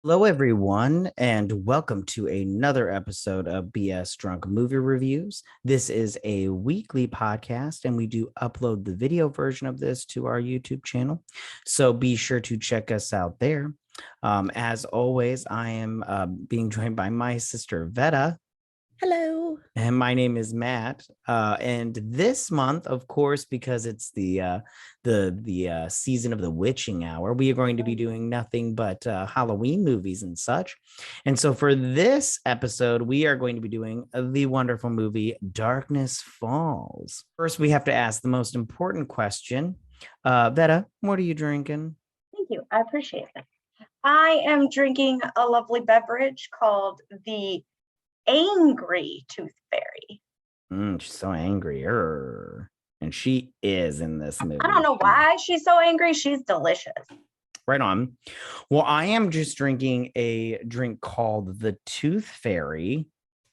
Hello, everyone, and welcome to another episode of BS Drunk Movie Reviews. This is a weekly podcast, and we do upload the video version of this to our YouTube channel. So be sure to check us out there. As always, I am being joined by my sister, Vetta. Hello. And my name is Matt. And this month, of course, because it's the season of the witching hour, we are going to be doing nothing but Halloween movies and such. And so for this episode, we are going to be doing the wonderful movie Darkness Falls. First, we have to ask the most important question. Vetta, what are you drinking? Thank you. I appreciate it. I am drinking a lovely beverage called the Angry Tooth Fairy. She's so angry. And she is in this movie. I don't know why she's so angry. She's delicious. Right on. Well, I am just drinking a drink called the Tooth Fairy.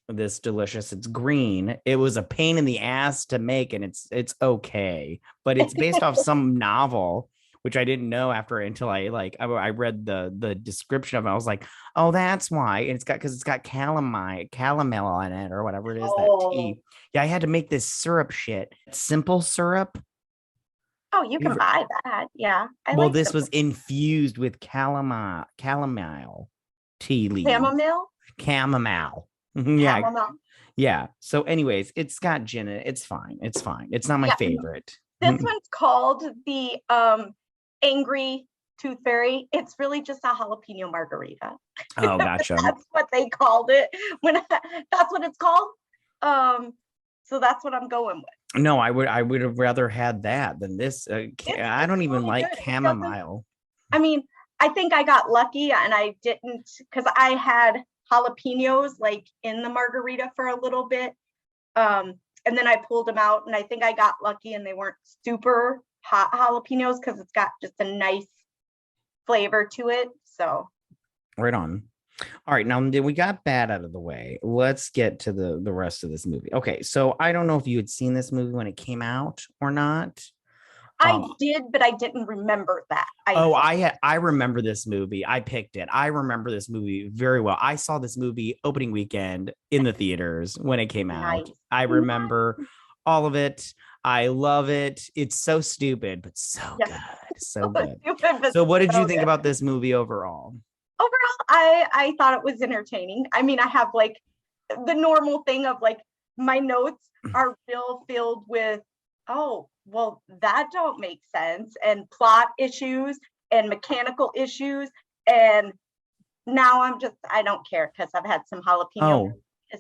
This delicious. It's green. It was a pain in the ass to make, and it's okay, but it's based off some novel, which I didn't know until I read the description of it. I was like, oh, that's why. And because it's got calomel in it or whatever it is, that tea. Yeah, I had to make this syrup shit. Simple syrup. Oh, you can buy that. Yeah. Well, this was infused with chamomile tea leaves. Chamomile. Yeah. Chamomile. Yeah. So, anyways, it's got gin in it. It's fine. It's fine. It's not my favorite. This one's called the Angry Tooth Fairy. It's really just a jalapeno margarita. Oh, gotcha. That's what they called it. That's what it's called. So that's what I'm going with. No, I would have rather had that than this. I don't even really like chamomile. I mean, I think I got lucky and I didn't, because I had jalapenos like in the margarita for a little bit. And then I pulled them out, and I think I got lucky and they weren't super hot jalapenos because it's got just a nice flavor to it. So right on. All right, now we got that out of the way. Let's get to the rest of this movie. Okay, so I don't know if you had seen this movie when it came out or not. I did, but I didn't remember that. I remember this movie. I picked it. I remember this movie very well. I saw this movie opening weekend in the theaters when it came out. I remember all of it. I love it. It's so stupid, but so good. So good. So what did you think about this movie overall? Overall, I thought it was entertaining. I mean, I have like the normal thing of like my notes are real filled with, oh, well, that don't make sense, and plot issues and mechanical issues. And now I don't care because I've had some jalapeno,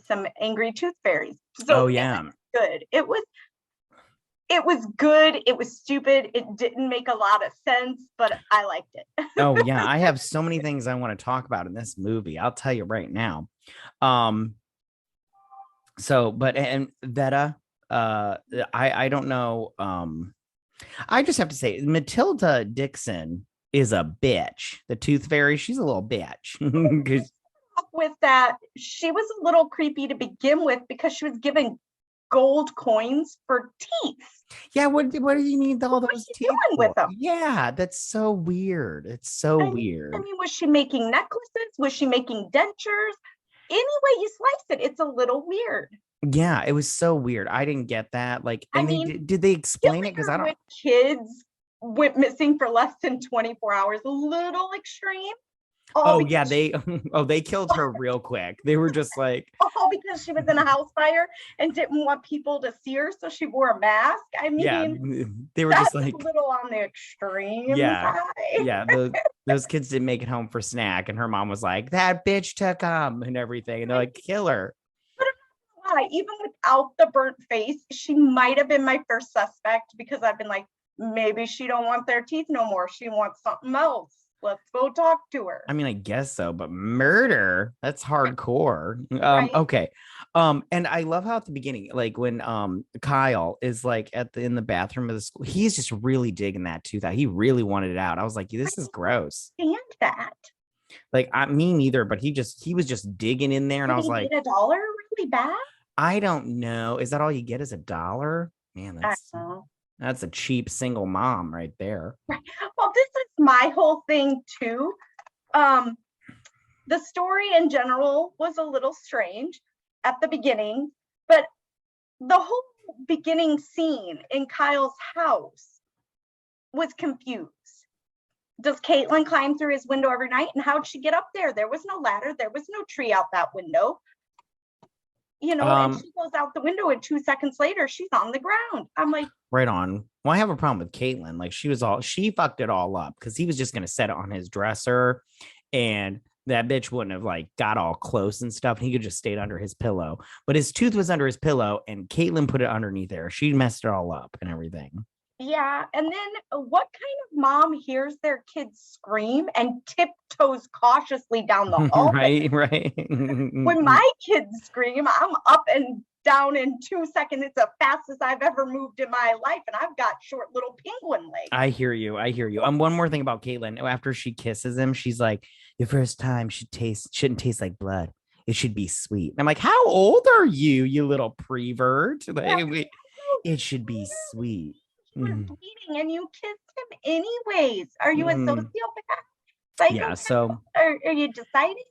some angry tooth fairies. So yeah, good. It was good. It was stupid. It didn't make a lot of sense, but I liked it. Oh yeah, I have so many things I want to talk about in this movie. I'll tell you right now. And Vetta, I don't know. I just have to say, Matilda Dixon is a bitch. The Tooth Fairy, she's a little bitch. With that, she was a little creepy to begin with because she was given gold coins for teeth. Yeah, what do you need all those teeth with them? Yeah, that's so weird. It's so weird. I mean, was she making necklaces? Was she making dentures? Any way you slice it, it's a little weird. Yeah, it was so weird. I didn't get that. Like, and did they explain it? Because I don't. Kids went missing for less than 24 hours. A little extreme. Yeah, they killed her real quick. They were just like, because she was in a house fire and didn't want people to see her, so she wore a mask. I mean, yeah, they were just like a little on the extreme. Yeah, yeah. Those kids didn't make it home for snack, and her mom was like, "That bitch took them and everything," and they're like, "Kill her." But even without the burnt face, she might have been my first suspect because I've been like, maybe she don't want their teeth no more. She wants something else. Let's go talk to her. I mean, I guess so, but murder, that's hardcore. Right. Okay. And I love how at the beginning, like when Kyle is like in the bathroom of the school, he's just really digging that tooth out. He really wanted it out. I was like, this is gross. And that. Like, me neither, but he was just digging in there, and I was like, $1 really bad? I don't know. Is that all you get is $1? Man, that's a cheap single mom right there. Right. Well, this is my whole thing too. the story in general was a little strange at the beginning, but the whole beginning scene in Kyle's house was confused. Does Caitlin climb through his window every night? And how'd she get up there? There was no ladder. There was no tree out that window. You know, and she goes out the window and 2 seconds later, she's on the ground. I'm like, right on. Well, I have a problem with Caitlin. Like she fucked it all up because he was just going to set it on his dresser and that bitch wouldn't have like got all close and stuff. He could just stayed under his pillow, but his tooth was under his pillow and Caitlin put it underneath there. She messed it all up and everything. yeah. And then what kind of mom hears their kids scream and tiptoes cautiously down the hallway? Right. When my kids scream, I'm up and down in 2 seconds. It's the fastest I've ever moved in my life. And I've got short little penguin legs. I hear you. One more thing about Caitlin. After she kisses him, she's like, the first time shouldn't taste like blood. It should be sweet. And I'm like, how old are you, you little prevert? Like, it should be sweet. Was bleeding and you kissed him anyways. Are you a sociopath? Yeah, so are you deciding?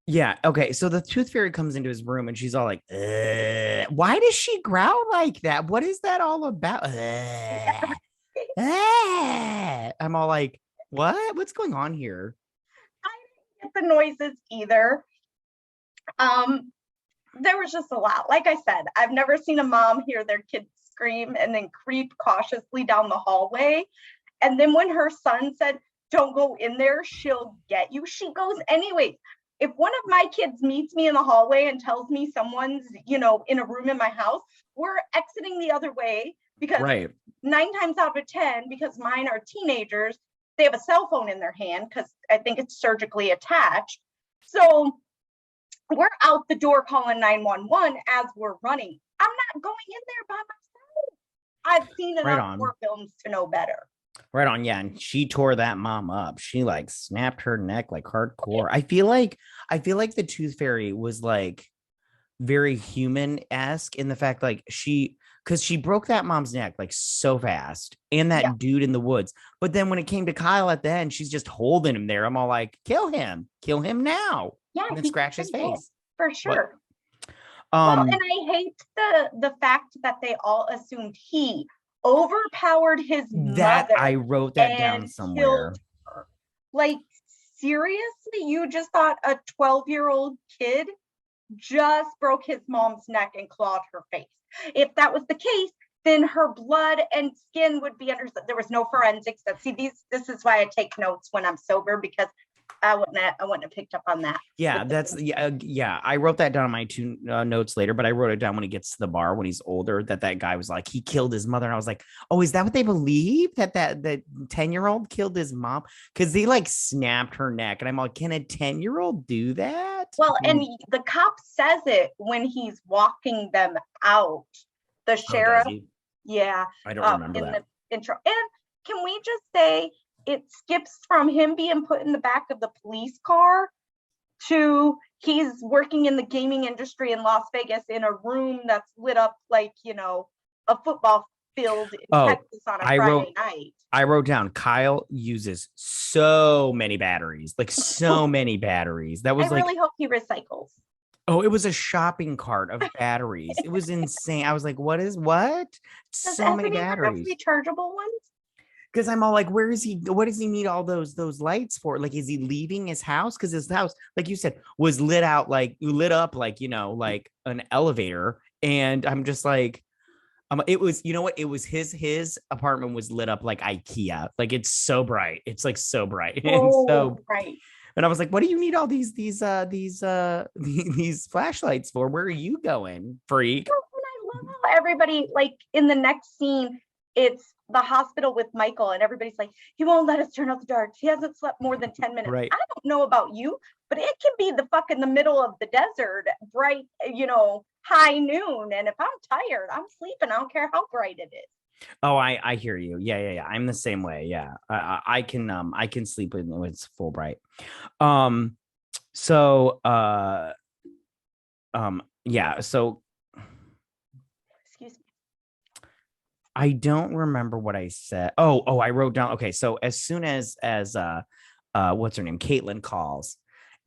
Yeah, okay. So the tooth fairy comes into his room and she's all like, why does she growl like that? What is that all about? I'm all like, what? What's going on here? I didn't get the noises either. There was just a lot. Like I said, I've never seen a mom hear their kids scream and then creep cautiously down the hallway. And then when her son said, don't go in there, she'll get you, she goes anyways. If one of my kids meets me in the hallway and tells me someone's, in a room in my house, we're exiting the other way because 9 times out of 10, because mine are teenagers, they have a cell phone in their hand because I think it's surgically attached. So we're out the door calling 911 as we're running. I'm not going in there by myself. I've seen enough horror films to know better. Right on. Yeah. And she tore that mom up. She like snapped her neck like hardcore. I feel like the tooth fairy was like very human-esque in the fact like because she broke that mom's neck like so fast and that dude in the woods. But then when it came to Kyle at the end, she's just holding him there. I'm all like, kill him now. Yeah. And then scratch his face. For sure. Well, and I hate the fact that they all assumed he overpowered his mother. I wrote that down somewhere. Like, seriously, you just thought a 12-year-old kid just broke his mom's neck and clawed her face. If that was the case, then her blood and skin would be under. There was no forensics. This is why I take notes when I'm sober, because I wouldn't have picked up on that. Yeah, I wrote that down on my 2 notes later, but I wrote it down when he gets to the bar when he's older, that guy was like, he killed his mother. And I was like, oh, is that what they believe? That 10-year-old killed his mom? Because they like snapped her neck. And I'm like, can a 10-year-old do that? Well, and the cop says it when he's walking them out. The sheriff. Yeah. I don't remember that. The intro. And can we just say, it skips from him being put in the back of the police car to he's working in the gaming industry in Las Vegas in a room that's lit up like, a football field in Texas on a Friday night. I wrote down Kyle uses so many batteries, like so many batteries. That was I really hope he recycles. Oh, it was a shopping cart of batteries. It was insane. I was like, what? So many batteries. Rechargeable ones? Because I'm all like, where is he? What does he need all those lights for? Like, is he leaving his house? Because his house, like you said, was lit up like an elevator. And I'm just like, it was, it was his apartment was lit up like IKEA. Like, it's so bright. It's like so bright. And so bright. And I was like, what do you need all these flashlights for? Where are you going, freak? And I love how everybody, like, in the next scene, it's the hospital with Michael, and everybody's like, he won't let us turn off the dark. He hasn't slept more than 10 minutes. Right. I don't know about you, but it can be the fuck in the middle of the desert, bright, high noon. And if I'm tired, I'm sleeping. I don't care how bright it is. Oh, I hear you. Yeah. I'm the same way. Yeah. I can sleep when it's full bright. Yeah. So excuse me. I don't remember what I said. I wrote down. Okay. So as soon as what's her name? Caitlin calls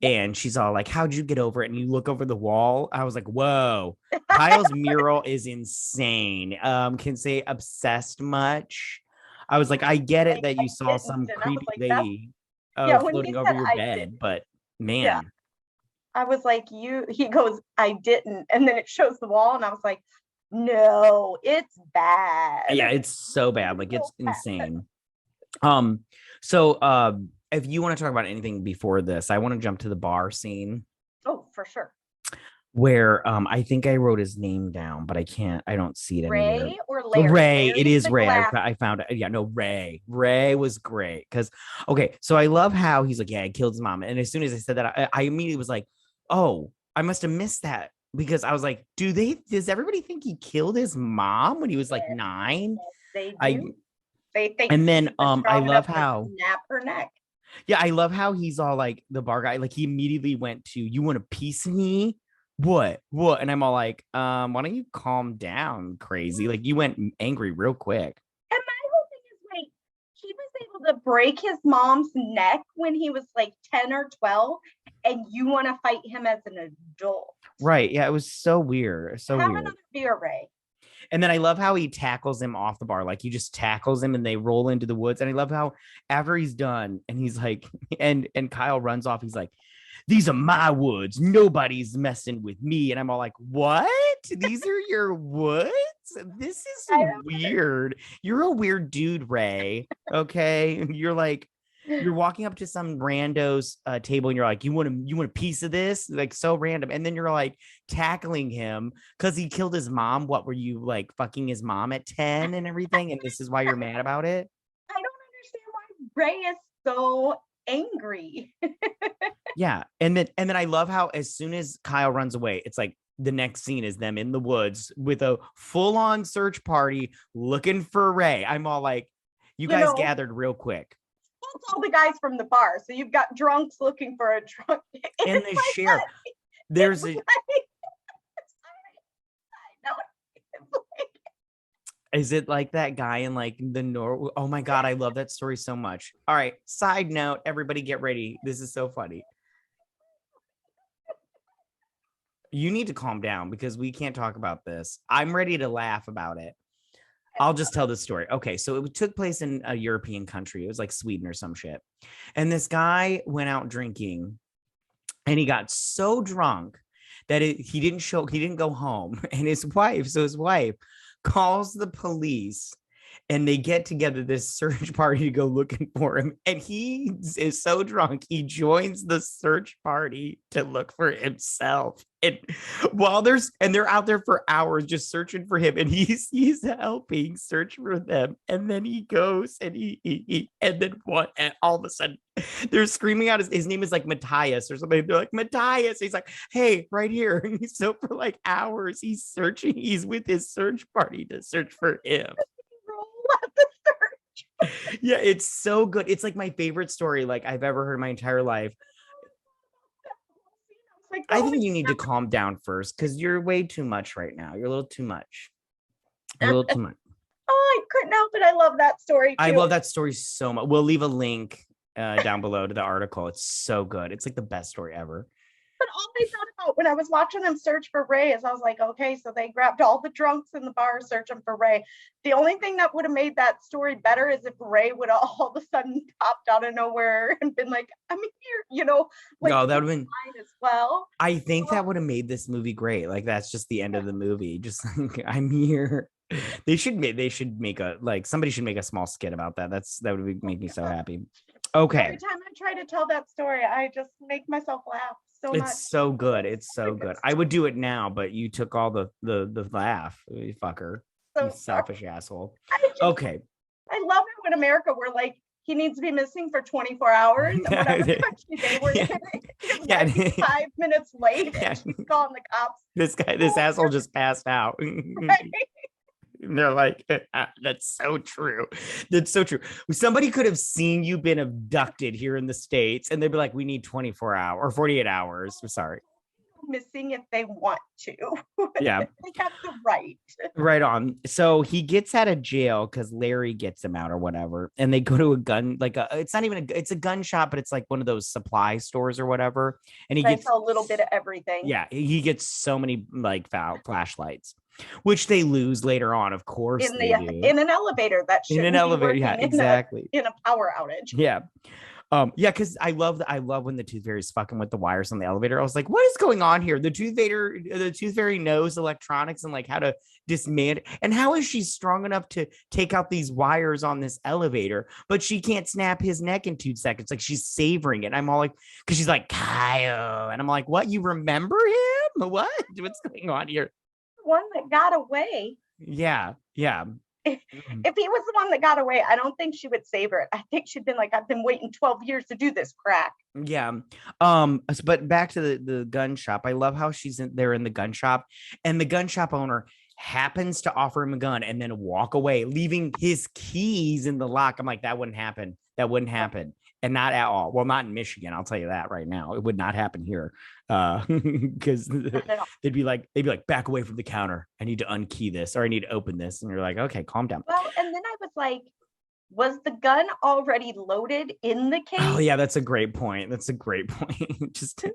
and she's all like, how'd you get over it? And you look over the wall. I was like, whoa, Kyle's mural is insane. Can say obsessed much. I was like, I get it Like, that I you saw didn't. some And I was creepy like, that's, lady yeah, when he floating over said your I did, bed, but yeah, man. I was like, he goes, I didn't. And then it shows the wall. And I was like, no, it's bad. Yeah, it's so bad. Like So it's bad. insane. Um, so if you want to talk about anything before this, I want to jump to the bar scene Oh, for sure. where I think I wrote his name down, but I don't see it anywhere. Ray or Larry? Ray, it Larry's is the Ray. glass. I found it. Yeah, no, Ray. Ray was great because okay, so I love how he's like, yeah, I killed his mom, and as soon as I said that, I immediately was like, oh, I must have missed that because I was like, does everybody think he killed his mom when he was like Yes, 9? yes, they I do. They think and then he was I strong love enough to how snap her neck. yeah, I love how he's all like the bar guy, like he immediately went to, you want a piece of me? What? And I'm all like, why don't you calm down, crazy? Like you went angry real quick. And my whole thing is, wait, he was able to break his mom's neck when he was like 10 or 12, and you want to fight him as an adult. Right. Yeah, it was so weird. So Have weird. another beer, Ray. And then I love how he tackles him off the bar. Like he just tackles him and they roll into the woods. And I love how after he's done and he's like, and Kyle runs off, he's like, these are my woods. Nobody's messing with me. And I'm all like, what? These are your woods? This is weird. You're a weird dude, Ray. Okay. You're like, you're walking up to some rando's table and you're like, you want a piece of this? Like so random. And then you're like tackling him because he killed his mom. What were you like fucking his mom at 10 and everything? And this is why you're mad about it? I don't understand why Ray is so angry. Yeah. And then I love how as soon as Kyle runs away, it's like the next scene is them in the woods with a full-on search party looking for Ray. I'm all like, you guys gathered real quick. That's all the guys from the bar. So you've got drunks looking for a drunk. And the sheriff. There's a is it like that guy in like the North? Oh my God, I love that story so much. All right. Side note, everybody get ready. This is so funny. You need to calm down because we can't talk about this. I'm ready to laugh about it. I'll just tell the story. Okay, so it took place in a European country. It was like Sweden or some shit. And this guy went out drinking and he got so drunk that he didn't go home. And his wife calls the police and they get together this search party to go looking for him. And he is so drunk, he joins the search party to look for himself. And they're out there for hours just searching for him, and he's helping search for them. And then he goes and and then what? And all of a sudden they're screaming out his name is like Matthias or something. They're like, Matthias. He's like, hey, right here. And so for like hours, he's searching. He's with his search party to search for him. Yeah, it's so good. It's like my favorite story like I've ever heard in my entire life. I think you need to calm down first because you're way too much right now. You're a little too much. A little too much. Oh, I couldn't help it. I love that story too. I love that story so much. We'll leave a link down below to the article. It's so good. It's like the best story ever. But all I thought about when I was watching them search for Ray is I was like, okay, so they grabbed all the drunks in the bar searching for Ray. The only thing that would have made that story better is if Ray would have all of a sudden popped out of nowhere and been like, I'm here, like no, that would have been as well. I think that would have made this movie great. Like that's just the end of the movie. Just like I'm here. They should make somebody should make a small skit about that. That would make me so happy. Okay. Every time I try to tell that story, I just make myself laugh so much. It's so good. It's so good. I would do it now, but you took all the laugh, you fucker. So you selfish asshole. Okay. I love how in America we're like, he needs to be missing for 24 hours. And whatever country they were in, 5 minutes late, and she's calling the cops. This asshole just passed out. Right? And they're like, that's so true. That's so true. Somebody could have seen you been abducted here in the States, and they'd be like, we need 24 hours or 48 hours. I'm sorry. missing if they want to. Yeah. They have the right. Right on. So he gets out of jail because Larry gets him out or whatever. And they go to a gun, like it's not even it's a gun shop, but it's like one of those supply stores or whatever. And he I gets saw a little bit of everything. yeah, he gets so many like flashlights, which they lose later on. Of course In they the do. in an elevator that In shouldn't an be elevator. working Yeah, exactly. in a power outage. Yeah. Yeah, because I love when the Tooth Fairy's fucking with the wires on the elevator. I was like, what is going on here? The Tooth Fairy knows electronics and like how to dismantle. And how is she strong enough to take out these wires on this elevator, but she can't snap his neck in 2 seconds? Like she's savoring it. I'm all like, because she's like, Kyle. And I'm like, what? You remember him? What? What's going on here? One that got away. Yeah. Yeah. If he was the one that got away, I don't think she would savor it. I think she'd been like, I've been waiting 12 years to do this crack. Yeah. But back to the gun shop. I love how she's there in the gun shop, and the gun shop owner happens to offer him a gun and then walk away, leaving his keys in the lock. I'm like, that wouldn't happen. That wouldn't happen. And not at all. Well, not in Michigan. I'll tell you that right now. It would not happen here. Because they'd be like, back away from the counter. I need to unkey this, or I need to open this. And you're like, okay, calm down. Well, and then I was like, was the gun already loaded in the case? Oh yeah, that's a great point. Just so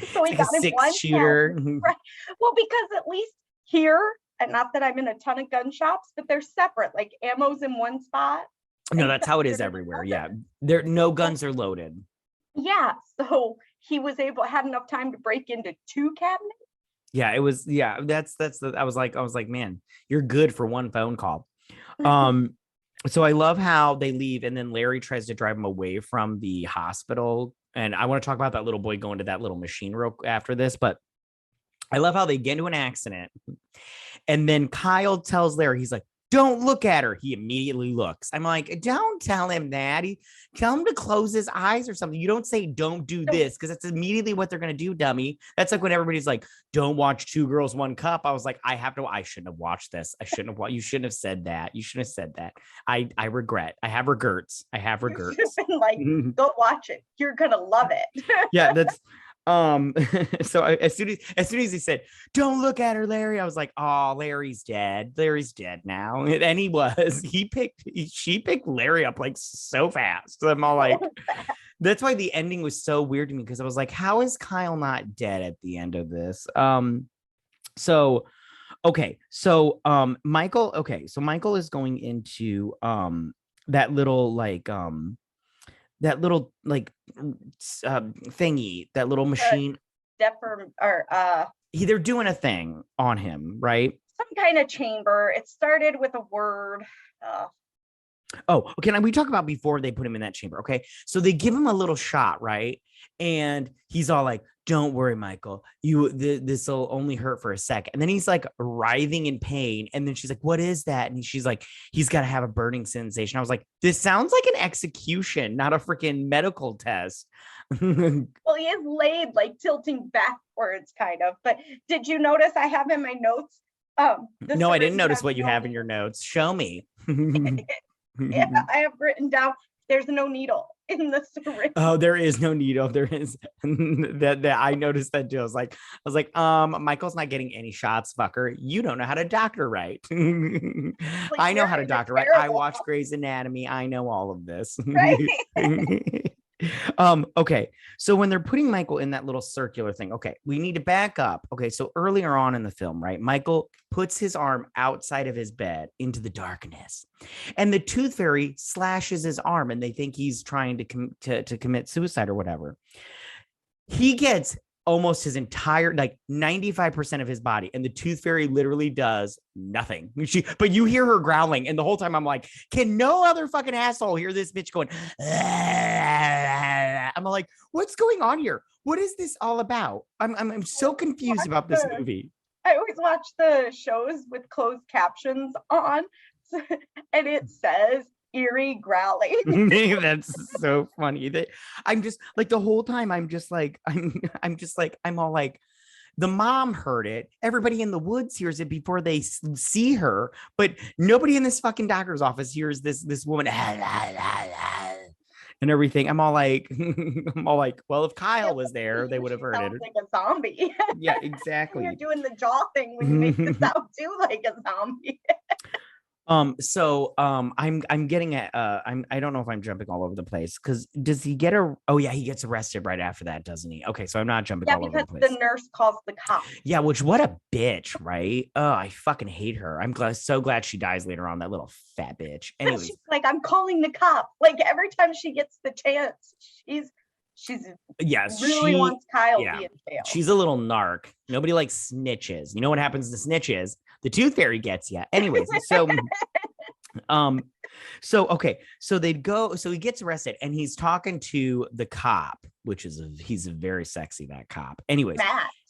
he like got a 6-shooter. Right. Well, because at least here, and not that I'm in a ton of gun shops, but they're separate. Like ammo's in one spot. No, that's how it is everywhere. Yeah. No guns are loaded. Yeah. So he was had enough time to break into 2 cabinets. Yeah, it was, yeah, I was like, man, you're good for one phone call. So I love how they leave, and then Larry tries to drive him away from the hospital. And I want to talk about that little boy going to that little machine real after this, but I love how they get into an accident. And then Kyle tells Larry, he's like, don't look at her. He immediately looks. I'm like, don't tell him that. Tell him to close his eyes or something. You don't say, don't do this, because that's immediately what they're going to do, dummy. That's like when everybody's like, don't watch Two Girls, One Cup. I was like, I shouldn't have watched this. You shouldn't have said that. You shouldn't have said that. I regret. I have regrets. Been like, go watch it. You're going to love it. Yeah, that's... So as soon as he said, don't look at her, Larry, I was like, oh, Larry's dead now. And she picked Larry up like so fast. I'm all like, that's why the ending was so weird to me, because I was like, how is Kyle not dead at the end of this? So Michael is going into that little thingy, that little machine. They're doing a thing on him, right? Some kind of chamber. It started with a word. Oh, okay. We talk about before they put him in that chamber. Okay. So they give him a little shot, right? And he's all like, don't worry, Michael, this will only hurt for a second. And then he's like writhing in pain. And then she's like, what is that? And she's like, he's got to have a burning sensation. I was like, this sounds like an execution, not a freaking medical test. Well, he is laid like tilting backwards kind of, but did you notice I have in my notes? No, I didn't notice what you have in your notes. Show me. Yeah, I have written down, there's no needle in the syringe. Oh, there is no needle. There is that I noticed that too. I was like, Michael's not getting any shots, fucker. You don't know how to doctor right. I know how to doctor right. I watch Grey's Anatomy. I know all of this. Right. Okay. So when they're putting Michael in that little circular thing, okay, we need to back up. Okay. So earlier on in the film, right, Michael puts his arm outside of his bed into the darkness, and the Tooth Fairy slashes his arm, and they think he's trying to commit suicide or whatever. He gets almost his entire, like 95% of his body, and the Tooth Fairy literally does nothing. But you hear her growling, and the whole time I'm like, can no other fucking asshole hear this bitch going? I'm like, what's going on here? What is this all about? I'm so confused about this movie. I always watch the shows with closed captions on, and it says eerie growling. That's so funny. I'm just like, the whole time I'm all like, the mom heard it, everybody in the woods hears it before they see her, but nobody in this fucking doctor's office hears this woman. and everything. I'm all like, well, if Kyle was there, they would have She heard it. sounds like a zombie. Yeah, And exactly. you're doing the jaw thing when you make the sound too, like a zombie. I'm getting at I don't know if I'm jumping all over the place because does he get a oh yeah, he gets arrested right after that, doesn't he? Okay, so I'm not jumping Yeah, all over because the the place. nurse calls the cops. Yeah, which what a bitch, right? Oh, I fucking hate her. I'm so glad she dies later on, that little fat bitch. Anyways, She's like, I'm calling the cops. Like every time she gets the chance, she's yeah, really wants Kyle to yeah, be in jail. she's a little narc. Nobody likes snitches. You know what happens to snitches? The tooth fairy gets you. Anyways, um okay, so he gets arrested and he's talking to the cop, which is he's a very sexy, that cop. Anyways,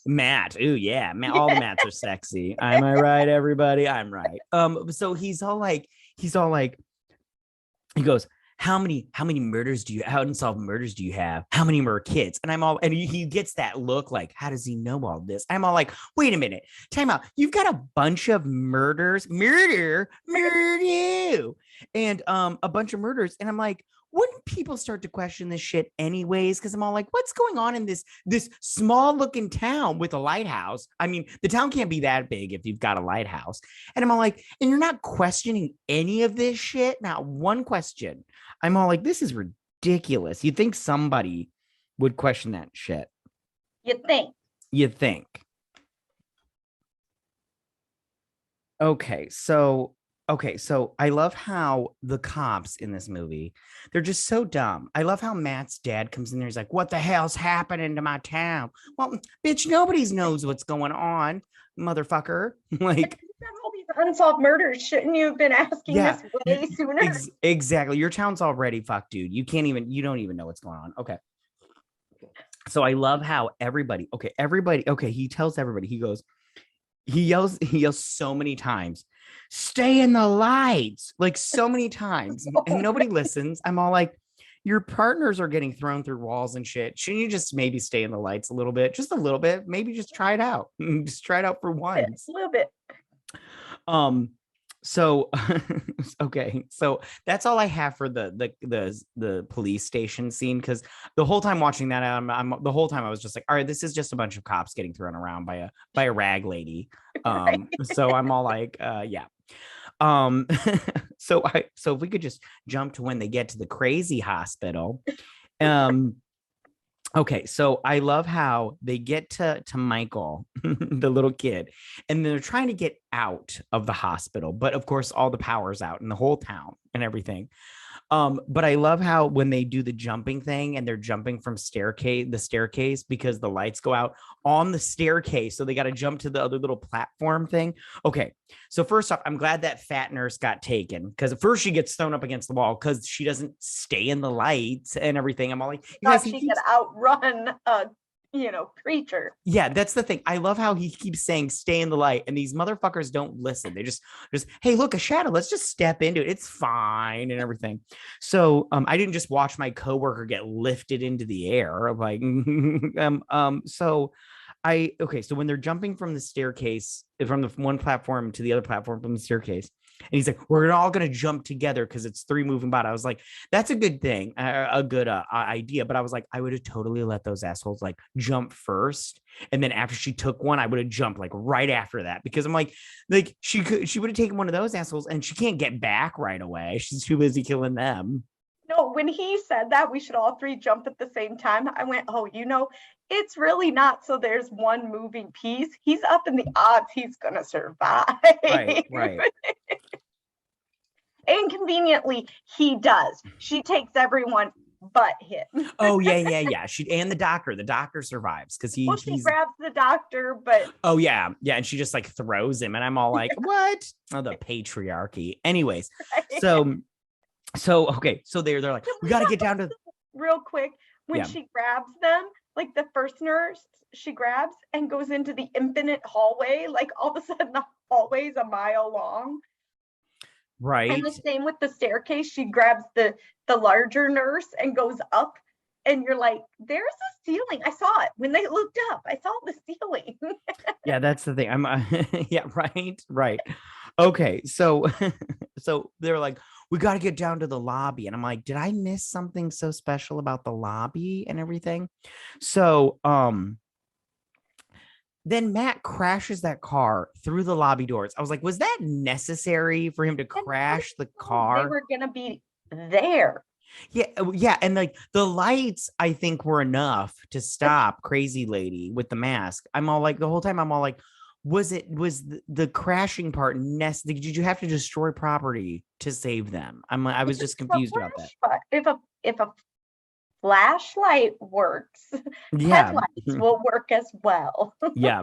Matt. Ooh, yeah. All the Matts are sexy. Am I right, everybody? I'm right. So he's all like, he goes, how many unsolved murders do you have? How many more kids? And I'm all, and he gets that look like, how does he know all this? I'm all like, wait a minute, time out. You've got a bunch of murders, murder, and a bunch of murders. And I'm like, wouldn't people start to question this shit anyways? Because I'm all like, what's going on in this small looking town with a lighthouse? I mean, the town can't be that big if you've got a lighthouse. And I'm all like, and you're not questioning any of this shit? Not one question. I'm all like, this is ridiculous. You'd think somebody would question that shit. You think. Okay, so I love how the cops in this movie, they're just so dumb. I love how Matt's dad comes in there. He's like, what the hell's happening to my town? Well, bitch, nobody knows what's going on, motherfucker. Like, all these unsolved murders. Shouldn't you have been asking this way sooner? Exactly. Your town's already fucked, dude. You don't even know what's going on. Okay. So I love how everybody, he tells everybody, he yells so many times, stay in the lights, like so many times, and nobody listens. I'm all like, your partners are getting thrown through walls and shit. Shouldn't you just maybe stay in the lights a little bit? Just a little bit. Maybe just try it out. Just try it out for once. A little bit. So okay, so that's all I have for the police station scene, because the whole time watching that, I'm the whole time I was just like, all right, this is just a bunch of cops getting thrown around by a rag lady. So I'm all like, yeah. So if we could just jump to when they get to the crazy hospital. Okay, so I love how they get to Michael, the little kid, and they're trying to get out of the hospital, but of course all the power's out in the whole town and everything. But I love how when they do the jumping thing and they're jumping from the staircase because the lights go out on the staircase, so they got to jump to the other little platform thing. Okay, so first off, I'm glad that fat nurse got taken, because at first she gets thrown up against the wall because she doesn't stay in the lights and everything. I'm all like, she could outrun a creature. Yeah, that's the thing. I love how he keeps saying stay in the light, and these motherfuckers don't listen. They just hey, look, a shadow, let's just step into it, it's fine and everything. So I didn't just watch my coworker get lifted into the air, like so when they're jumping from the staircase, from the one platform to the other platform from the staircase, and he's like, we're all going to jump together because it's 3 moving bodies. I was like, that's a good thing, a good idea. But I was like, I would have totally let those assholes like jump first. And then after she took one, I would have jumped like right after that, because I'm like she would have taken one of those assholes and she can't get back right away. She's too busy killing them. No, when he said that we should all 3 jump at the same time, I went, oh, it's really not. So there's one moving piece. He's up in the odds he's going to survive. Right. Inconveniently, he does. She takes everyone but him. Oh, yeah. She and the doctor survives because he grabs the doctor, but oh yeah, and she just like throws him, and I'm all like, what? Oh, the patriarchy. Anyways, so okay, so they're like, we got to get down to real quick when she grabs them, like the first nurse she grabs and goes into the infinite hallway, like all of a sudden the hallway's a mile long. Right. And the same with the staircase. She grabs the larger nurse and goes up, and you're like, there's a ceiling. I saw it when they looked up. I saw the ceiling. Yeah, that's the thing. I'm yeah, right. Okay, so they're like, we got to get down to the lobby. And I'm like, did I miss something so special about the lobby and everything? So, then Matt crashes that car through the lobby doors. I was like, was that necessary for him to crash the They car? were gonna be there. Yeah, yeah, and like the lights, I think were enough to stop Crazy Lady with the mask. I'm all like, the whole time, I'm all like, was the crashing part necessary? Did you have to destroy property to save them? I was just confused about that. If a flashlight works, Yeah, headlights will work as well. yeah.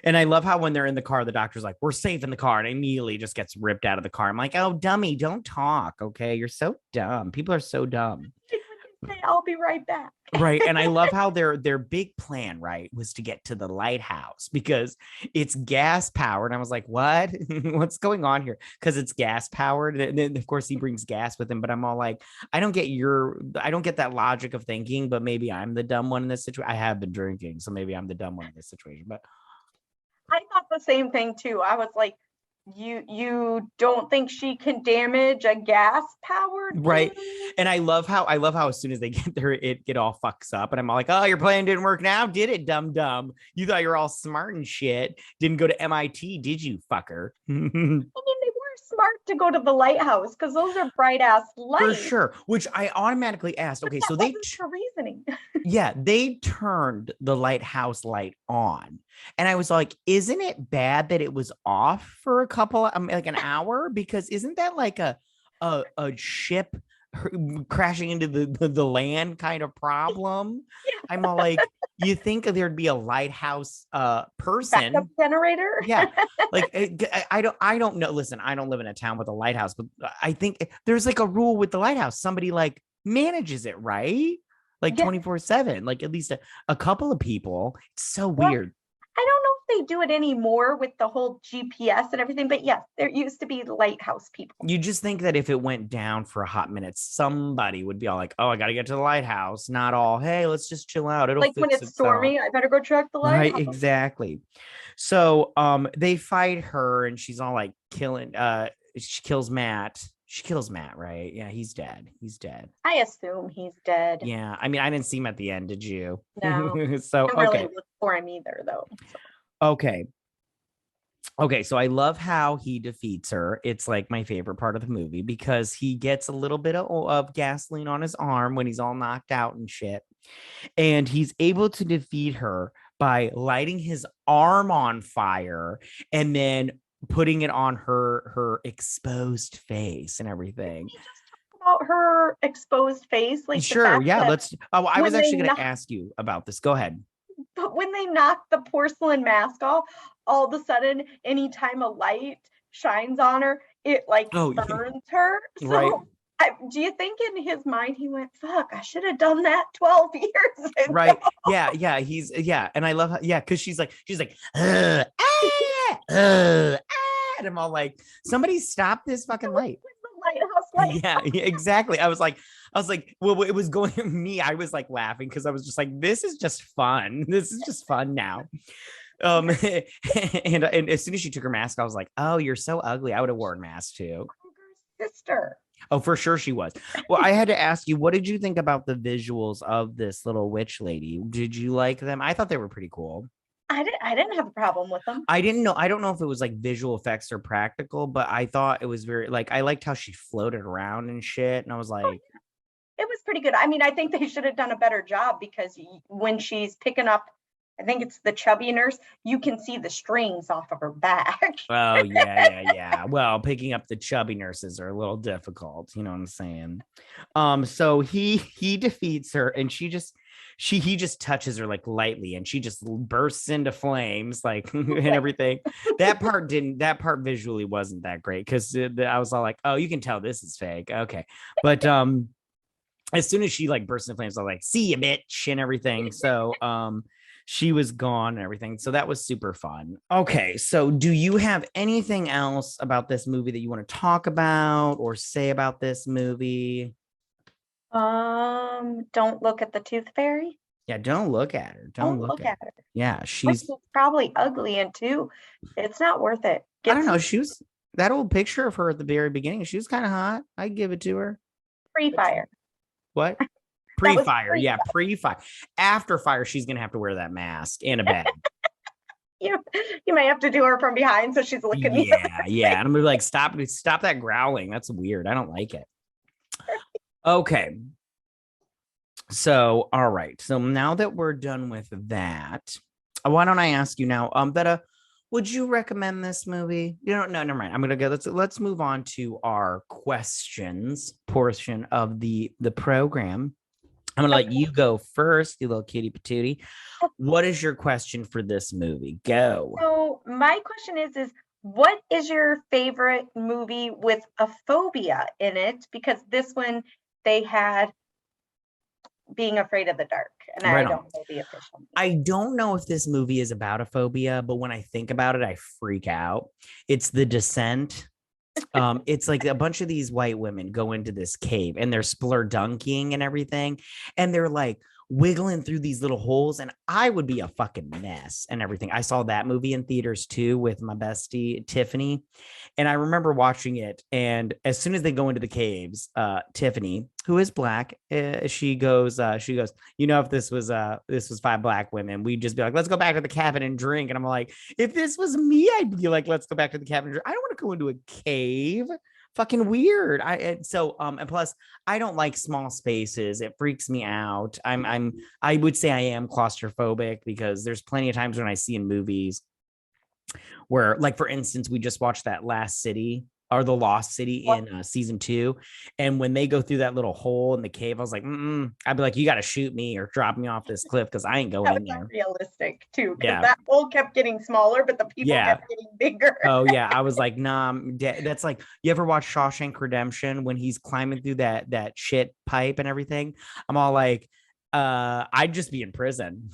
And I love how when they're in the car, the doctor's like, we're safe in the car, and immediately just gets ripped out of the car. I'm like, oh, dummy, don't talk. Okay. You're so dumb. People are so dumb. Say, I'll be right back. Right. And I love how their big plan, right, was to get to the lighthouse because it's gas powered. And I was like, what? What's going on here? Because it's gas powered. And then of course he brings gas with him. But I'm all like, I don't get that logic of thinking, but maybe I'm the dumb one in this situation. I have been drinking, so maybe I'm the dumb one in this situation. But I thought the same thing too. I was like, you don't think she can damage a gas powered right. And I love how as soon as they get there, it all fucks up. And I'm all like, oh, your plan didn't work now, did it, dumb? You thought you're all smart and shit. Didn't go to MIT, did you, fucker? I mean, they were smart to go to the lighthouse because those are bright ass lights. For sure. Which I automatically asked. Okay, so they reasoning. yeah, they turned the lighthouse light on. And I was like, isn't it bad that it was off for a couple like an hour? Because isn't that like a ship crashing into the land kind of problem? Yeah. I'm all like, you think there'd be a lighthouse person backup generator? Yeah, like I don't know. Listen, I don't live in a town with a lighthouse, but I think there's like a rule with the lighthouse. Somebody like manages it, right? Like 24/7, like at least a couple of people. It's so weird. I don't know if they do it anymore with the whole GPS and everything, but yes, there used to be lighthouse people. You just think that if it went down for a hot minute, somebody would be all like, oh, I got to get to the lighthouse. Not all, hey, let's just chill out. It'll like fix when it's itself. stormy, I better go check the lighthouse. Right, exactly. So they fight her and she's all like she kills Matt. She kills Matt, right? Yeah, he's dead. He's dead. I assume he's dead. Yeah, I mean, I didn't see him at the end. Did you? No. So I don't really look for him either, though. Okay. Okay, so I love how he defeats her. It's like my favorite part of the movie because he gets a little bit of gasoline on his arm when he's all knocked out and shit. And he's able to defeat her by lighting his arm on fire and then putting it on her exposed face and everything. Can you just talk about her exposed face? Like sure, yeah. Let's. Oh, I was actually going to ask you about this. Go ahead. But when they knock the porcelain mask off, all of a sudden, anytime a light shines on her, it like burns her. So right. Do you think in his mind he went, "Fuck, I should have done that 12 years ago"? Right? Yeah. He's and I love how, because she's like, and I'm all like, somebody stop this fucking light. Lighthouse light. Yeah, exactly. I was like, well, it was going to me. I was like laughing because I was just like, this is just fun. This is just fun now. And as soon as she took her mask, I was like, oh, you're so ugly. I would have worn a mask too. Sister. Oh, for sure she was. Well, I had to ask you, what did you think about the visuals of this little witch lady? Did you like them? I thought they were pretty cool. I didn't have a problem with them. I didn't know. I don't know if it was like visual effects or practical, but I thought it was very like I liked how she floated around and shit. And I was like, it was pretty good. I mean, I think they should have done a better job because when she's picking up, I think it's the chubby nurse, you can see the strings off of her back. Oh, yeah. Well, picking up the chubby nurses are a little difficult. You know what I'm saying? So he defeats her and he just touches her like lightly and she just bursts into flames like and everything. That part visually wasn't that great because I was all like, oh, you can tell this is fake. Okay. But as soon as she like bursts into flames, I was like, see you, bitch, and everything. So she was gone and everything. So that was super fun. Okay. So do you have anything else about this movie that you want to talk about or say about this movie? Don't look at the tooth fairy. Yeah, don't look at her. Don't look at her. Yeah, she's probably ugly and too. It's not worth it. I don't know. She was that old picture of her at the very beginning, she was kind of hot. I'd give it to her. Pre-fire. What? That was Pre-fire. pre. Yeah, pre-fire. After fire, she's gonna have to wear that mask and a bag. You might have to do her from behind so she's looking the other Yeah, yeah. And I'm gonna be like, stop that growling. That's weird. I don't like it. Okay. So, all right. So now that we're done with that, why don't I ask you now, Betta, would you recommend this movie? You know, no, never mind. I'm gonna go. Let's move on to our questions portion of the program. I'm gonna let you go first, you little cutie patootie. What is your question for this movie? Go. So my question is what is your favorite movie with a phobia in it? Because this one they had being afraid of the dark, and Right I on. don't know the official name. I don't know if this movie is about a phobia, but when I think about it, I freak out. It's The Descent. It's like a bunch of these white women go into this cave and they're splurdunking and everything, and they're like wiggling through these little holes, and I would be a fucking mess and everything. I saw that movie in theaters too with my bestie Tiffany, and I remember watching it. And as soon as they go into the caves, Tiffany, who is black, she goes, if this was five black women, we'd just be like, let's go back to the cabin and drink. And I'm like, if this was me, I'd be like, let's go back to the cabin and drink. I don't want to go into a cave. Fucking weird. And plus I don't like small spaces. It freaks me out. I would say I am claustrophobic because there's plenty of times when I see in movies where, like, for instance, we just watched that Last City or The Lost City in season 2, and when they go through that little hole in the cave, I was like, I'd be like, you got to shoot me or drop me off this cliff because I ain't going in there. Realistic too, because Yeah. that hole kept getting smaller, but the people Yeah. kept getting bigger. Oh yeah, I was like, nah. That's like, you ever watch Shawshank Redemption when he's climbing through that shit pipe and everything? I'm all like, I'd just be in prison,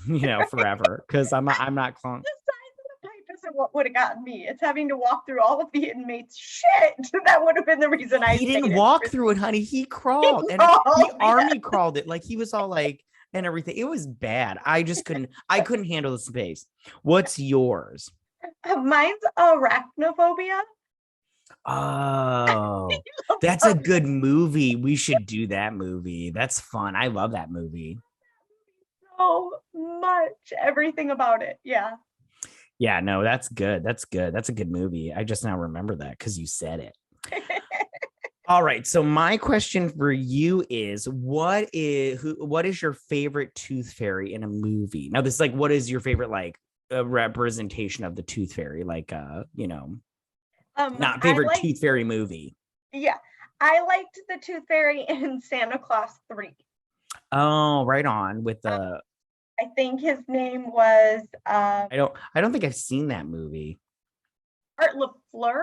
forever because I'm not The size of the pipe isn't what would have gotten me. It's having to walk through all of the inmates' shit. That would have been the reason I He didn't stayed in walk prison. through it, honey. He crawled and he army crawled it. Like he was all like, and everything. It was bad. I couldn't handle the space. What's yours? Mine's arachnophobia. Oh, that's a good movie. We should do that movie. That's fun. I love that movie. So much, everything about it. Yeah. Yeah, no, that's good. That's good. That's a good movie. I just now remember that because you said it. All right. So my question for you is, what is your favorite tooth fairy in a movie? Now, this is like, what is your favorite representation of the tooth fairy? Like not favorite tooth fairy movie. Yeah. I liked the tooth fairy in Santa Claus 3. Oh, right on with the I think his name was I don't think I've seen that movie. Art LaFleur,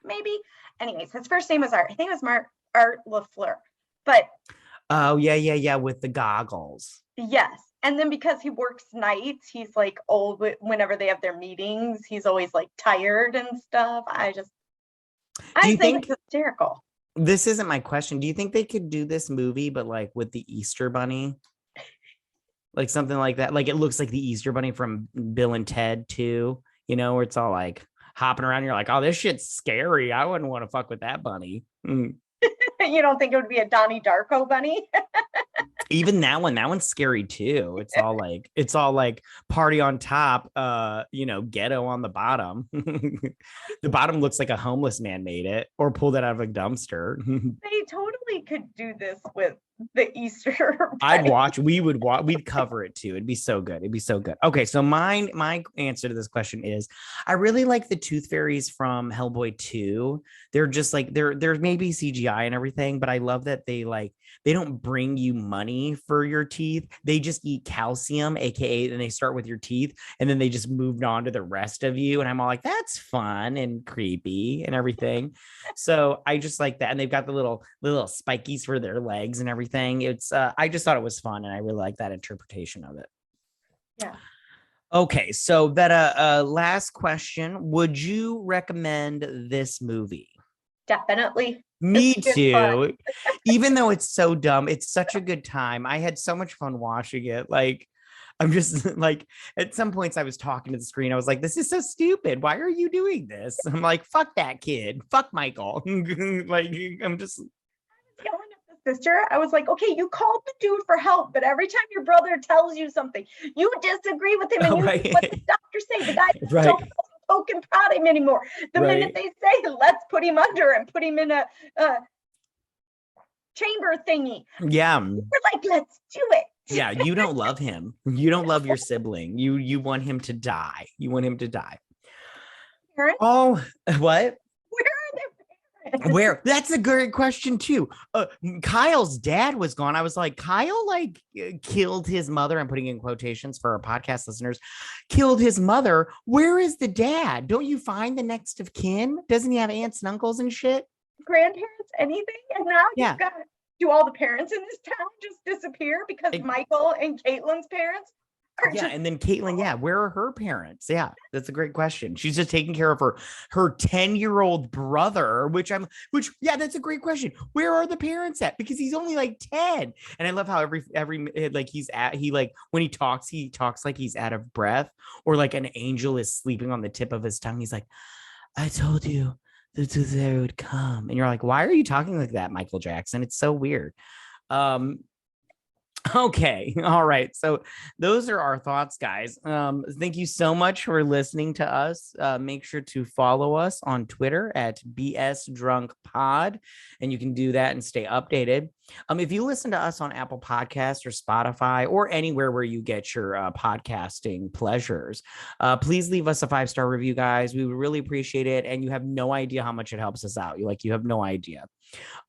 maybe. Anyways, his first name was Art. I think it was Art LaFleur. But oh yeah, with the goggles. Yes. And then because he works nights, he's like old whenever they have their meetings. He's always like tired and stuff. I think it's hysterical. This isn't my question. Do you think they could do this movie, but like with the Easter Bunny? Like something like that. Like it looks like the Easter Bunny from Bill and Ted too, where it's all like hopping around. You're like, oh, this shit's scary. I wouldn't want to fuck with that bunny. You don't think it would be a Donnie Darko bunny? Even that one's scary too. It's all like party on top, ghetto on the bottom. The bottom looks like a homeless man made it or pulled it out of a dumpster. They totally could do this with the Easter. We'd cover it too. It'd be so good. Okay, so my answer to this question is, I really like the tooth fairies from Hellboy 2. They're just like, they're maybe CGI and everything, but I love that they don't bring you money for your teeth. They just eat calcium, aka, and they start with your teeth and then they just moved on to the rest of you. And I'm all like, that's fun and creepy and everything. So I just like that. And they've got the little spikies for their legs and everything. It's I just thought it was fun, and I really like that interpretation of it. Yeah. Okay, so Vetta, last question. Would you recommend this movie? Definitely. Me too. Even though it's so dumb, it's such a good time. I had so much fun watching it. Like, I'm just like, at some points I was talking to the screen. I was like, this is so stupid. Why are you doing this? I'm like, fuck that kid. Fuck Michael. Like, I'm just yelling at the sister. I was like, okay, you called the dude for help, but every time your brother tells you something, you disagree with him and you do what the doctor say. The guy right. don't poke and prod him anymore. The minute they say, let's put him under and put him in a chamber thingy. Yeah. We're like, let's do it. Yeah, you don't love him. You don't love your sibling. You want him to die. You want him to die. Parents? Oh, what? Where are their parents? Where? That's a great question too. Kyle's dad was gone. I was like, Kyle like killed his mother. I'm putting in quotations for our podcast listeners. Killed his mother. Where is the dad? Don't you find the next of kin? Doesn't he have aunts and uncles and shit? Grandparents, anything? And now you've got, do all the parents in this town just disappear because Michael and Caitlin's parents are and then Caitlin, where are her parents? Yeah, that's a great question. She's just taking care of her 10-year-old brother, which that's a great question. Where are the parents at? Because he's only like 10. And I love how every like when he talks like he's out of breath, or like an angel is sleeping on the tip of his tongue. He's like, I told you the tooth fairy would come. And you're like, why are you talking like that, Michael Jackson? It's so weird. Okay. All right. So those are our thoughts, guys. Thank you so much for listening to us. Make sure to follow us on Twitter at BS Drunk Pod, and you can do that and stay updated. If you listen to us on Apple Podcasts or Spotify or anywhere where you get your podcasting pleasures, please leave us a 5-star review, guys. We would really appreciate it. And you have no idea how much it helps us out. You have no idea.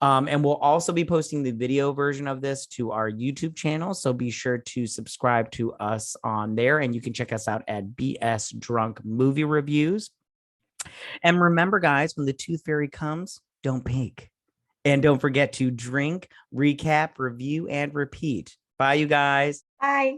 And we'll also be posting the video version of this to our YouTube channel. So be sure to subscribe to us on there, and you can check us out at BS Drunk Movie Reviews. And remember, guys, when the tooth fairy comes, don't peek. And don't forget to drink, recap, review, and repeat. Bye, you guys. Bye.